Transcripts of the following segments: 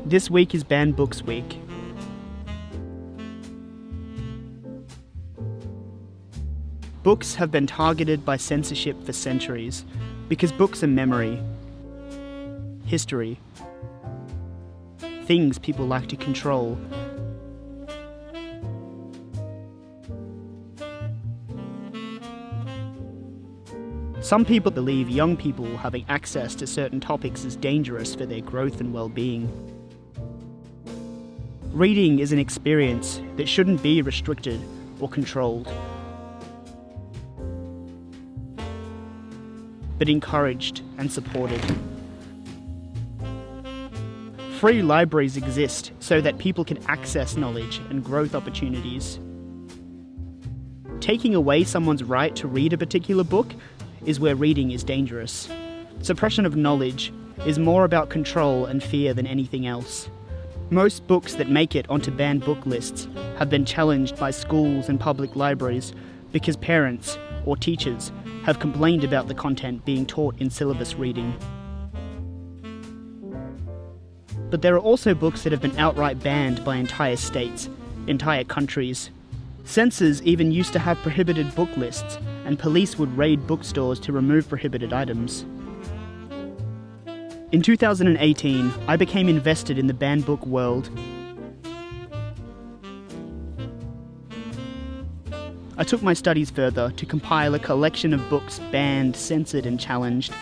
This week is Banned Books Week. Books have been targeted by censorship for centuries because books are memory, history, things people like to control. Some people believe young people having access to certain topics is dangerous for their growth and well-being. Reading is an experience that shouldn't be restricted or controlled, but encouraged and supported. Free libraries exist so that people can access knowledge and growth opportunities. Taking away someone's right to read a particular book is where reading is dangerous. Suppression of knowledge is more about control and fear than anything else. Most books that make it onto banned book lists have been challenged by schools and public libraries because parents or teachers have complained about the content being taught in syllabus reading. But there are also books that have been outright banned by entire states, entire countries. Censors even used to have prohibited book lists, and police would raid bookstores to remove prohibited items. In 2018, I became invested in the banned book world. I took my studies further to compile a collection of books banned, censored, and challenged.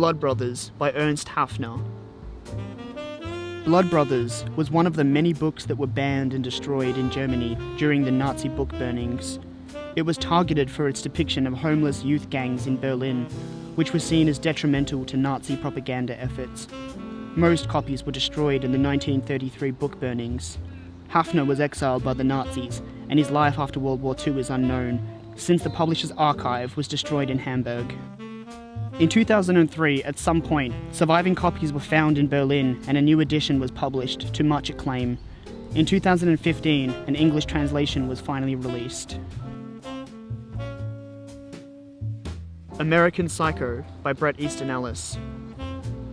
Blood Brothers by Ernst Hafner. Blood Brothers was one of the many books that were banned and destroyed in Germany during the Nazi book burnings. It was targeted for its depiction of homeless youth gangs in Berlin, which was seen as detrimental to Nazi propaganda efforts. Most copies were destroyed in the 1933 book burnings. Hafner was exiled by the Nazis, and his life after World War II is unknown, since the publisher's archive was destroyed in Hamburg. In 2003, at some point, surviving copies were found in Berlin and a new edition was published, to much acclaim. In 2015, an English translation was finally released. American Psycho by Bret Easton Ellis.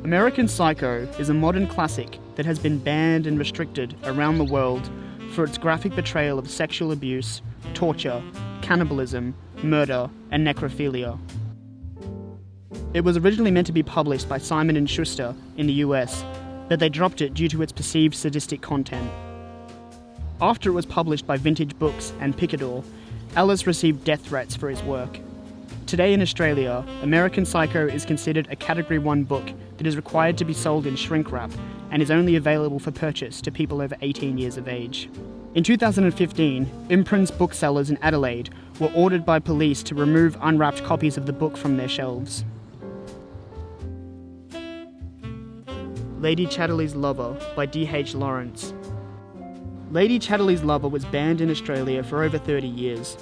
American Psycho is a modern classic that has been banned and restricted around the world for its graphic portrayal of sexual abuse, torture, cannibalism, murder, and necrophilia. It was originally meant to be published by Simon & Schuster in the US, but they dropped it due to its perceived sadistic content. After it was published by Vintage Books and Picador, Ellis received death threats for his work. Today in Australia, American Psycho is considered a Category 1 book that is required to be sold in shrink wrap and is only available for purchase to people over 18 years of age. In 2015, Imprints booksellers in Adelaide were ordered by police to remove unwrapped copies of the book from their shelves. Lady Chatterley's Lover by D.H. Lawrence. Lady Chatterley's Lover was banned in Australia for over 30 years.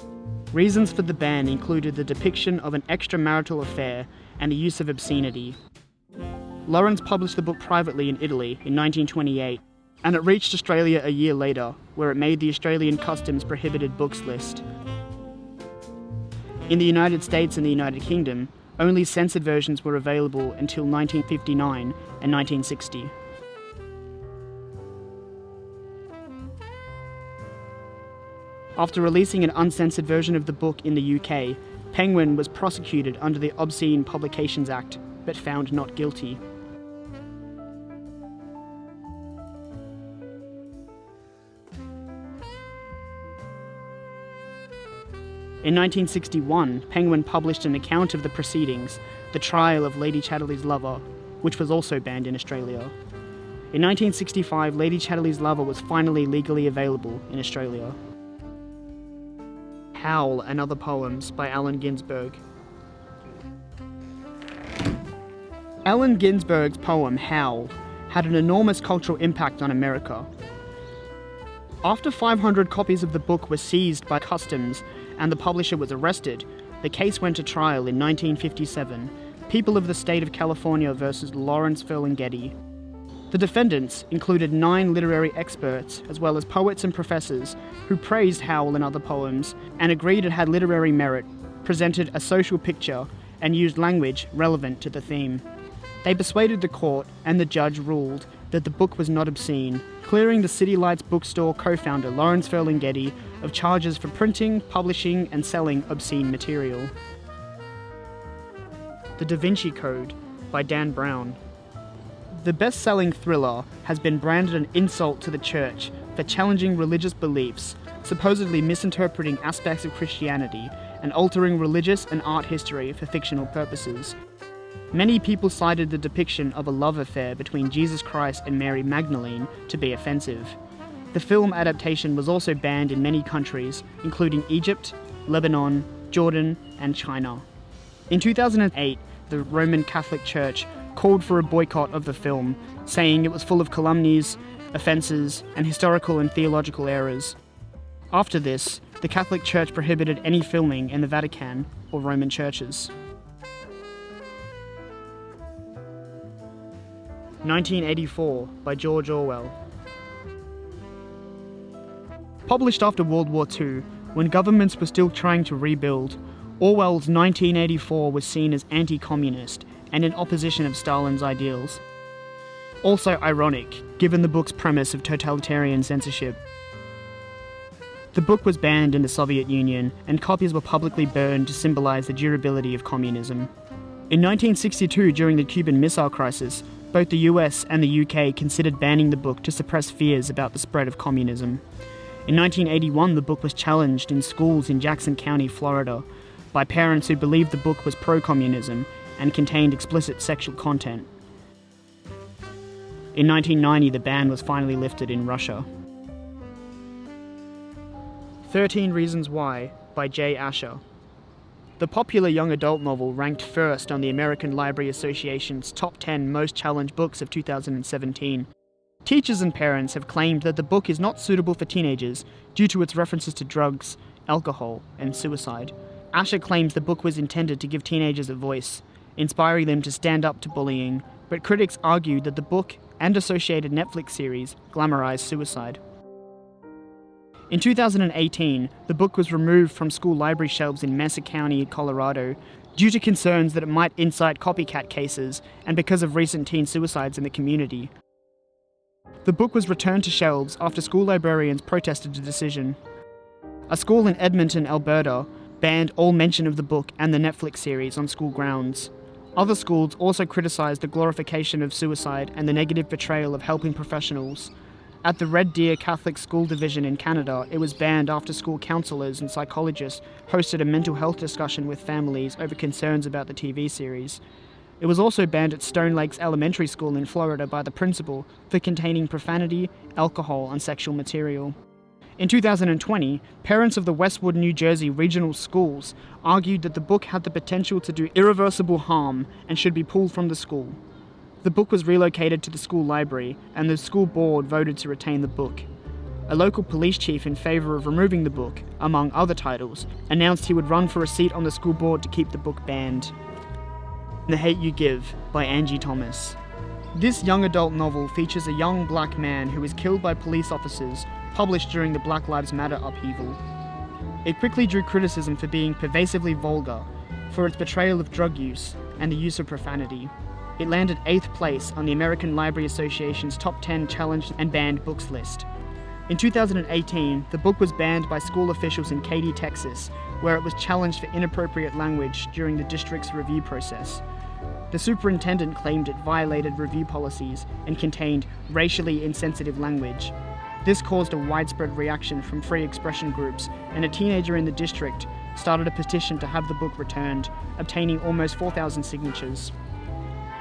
Reasons for the ban included the depiction of an extramarital affair and the use of obscenity. Lawrence published the book privately in Italy in 1928, and it reached Australia a year later, where it made the Australian Customs Prohibited Books list. In the United States and the United Kingdom, only censored versions were available until 1959 and 1960. After releasing an uncensored version of the book in the UK, Penguin was prosecuted under the Obscene Publications Act, but found not guilty. In 1961, Penguin published an account of the proceedings, The Trial of Lady Chatterley's Lover, which was also banned in Australia. In 1965, Lady Chatterley's Lover was finally legally available in Australia. Howl and Other Poems by Allen Ginsberg. Allen Ginsberg's poem Howl had an enormous cultural impact on America. After 500 copies of the book were seized by customs and the publisher was arrested, the case went to trial in 1957, People of the State of California versus Lawrence Ferlinghetti. The defendants included 9 literary experts, as well as poets and professors, who praised Howl and Other Poems and agreed it had literary merit, presented a social picture, and used language relevant to the theme. They persuaded the court, and the judge ruled that the book was not obscene, clearing the City Lights bookstore co-founder Lawrence Ferlinghetti of charges for printing, publishing, and selling obscene material. The Da Vinci Code by Dan Brown. The best-selling thriller has been branded an insult to the church for challenging religious beliefs, supposedly misinterpreting aspects of Christianity, and altering religious and art history for fictional purposes. Many people cited the depiction of a love affair between Jesus Christ and Mary Magdalene to be offensive. The film adaptation was also banned in many countries, including Egypt, Lebanon, Jordan, and China. In 2008, the Roman Catholic Church called for a boycott of the film, saying it was full of calumnies, offences, and historical and theological errors. After this, the Catholic Church prohibited any filming in the Vatican or Roman churches. 1984 by George Orwell. Published after World War II, when governments were still trying to rebuild, Orwell's 1984 was seen as anti-communist and in opposition of Stalin's ideals. Also ironic, given the book's premise of totalitarian censorship. The book was banned in the Soviet Union, and copies were publicly burned to symbolize the durability of communism. In 1962, during the Cuban Missile Crisis, both the US and the UK considered banning the book to suppress fears about the spread of communism. In 1981, the book was challenged in schools in Jackson County, Florida, by parents who believed the book was pro-communism and contained explicit sexual content. In 1990, the ban was finally lifted in Russia. 13 Reasons Why by Jay Asher. The popular young adult novel ranked first on the American Library Association's top 10 most challenged books of 2017. Teachers and parents have claimed that the book is not suitable for teenagers due to its references to drugs, alcohol, and suicide. Asher claims the book was intended to give teenagers a voice, inspiring them to stand up to bullying, but critics argued that the book and associated Netflix series glamorized suicide. In 2018, the book was removed from school library shelves in Masse County, Colorado, due to concerns that it might incite copycat cases and because of recent teen suicides in the community. The book was returned to shelves after school librarians protested the decision. A school in Edmonton, Alberta, banned all mention of the book and the Netflix series on school grounds. Other schools also criticized the glorification of suicide and the negative portrayal of helping professionals. At the Red Deer Catholic School Division in Canada, it was banned after school counselors and psychologists hosted a mental health discussion with families over concerns about the TV series. It was also banned at Stone Lakes Elementary School in Florida by the principal for containing profanity, alcohol, and sexual material. In 2020, parents of the Westwood, New Jersey regional schools argued that the book had the potential to do irreversible harm and should be pulled from the school. The book was relocated to the school library, and the school board voted to retain the book. A local police chief in favour of removing the book, among other titles, announced he would run for a seat on the school board to keep the book banned. The Hate You Give by Angie Thomas. This young adult novel features a young black man who is killed by police officers, published during the Black Lives Matter upheaval. It quickly drew criticism for being pervasively vulgar, for its portrayal of drug use, and the use of profanity. It landed 8th place on the American Library Association's top 10 challenged and banned books list. In 2018, the book was banned by school officials in Katy, Texas, where it was challenged for inappropriate language during the district's review process. The superintendent claimed it violated review policies and contained racially insensitive language. This caused a widespread reaction from free expression groups, and a teenager in the district started a petition to have the book returned, obtaining almost 4,000 signatures.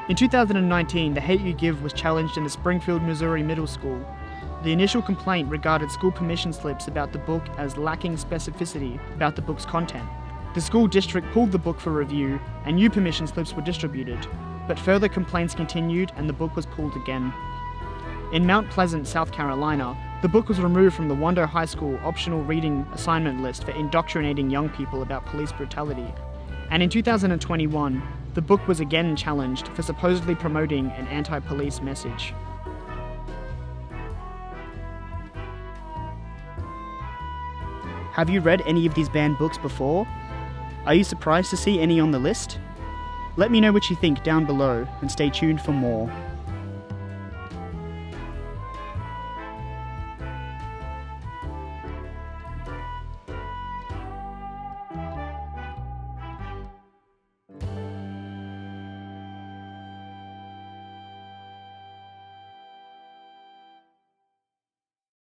In 2019, The Hate U Give was challenged in the Springfield, Missouri Middle School. The initial complaint regarded school permission slips about the book as lacking specificity about the book's content. The school district pulled the book for review, and new permission slips were distributed, but further complaints continued and the book was pulled again. In Mount Pleasant, South Carolina, the book was removed from the Wando High School optional reading assignment list for indoctrinating young people about police brutality. And in 2021, the book was again challenged for supposedly promoting an anti-police message. Have you read any of these banned books before? Are you surprised to see any on the list? Let me know what you think down below and stay tuned for more.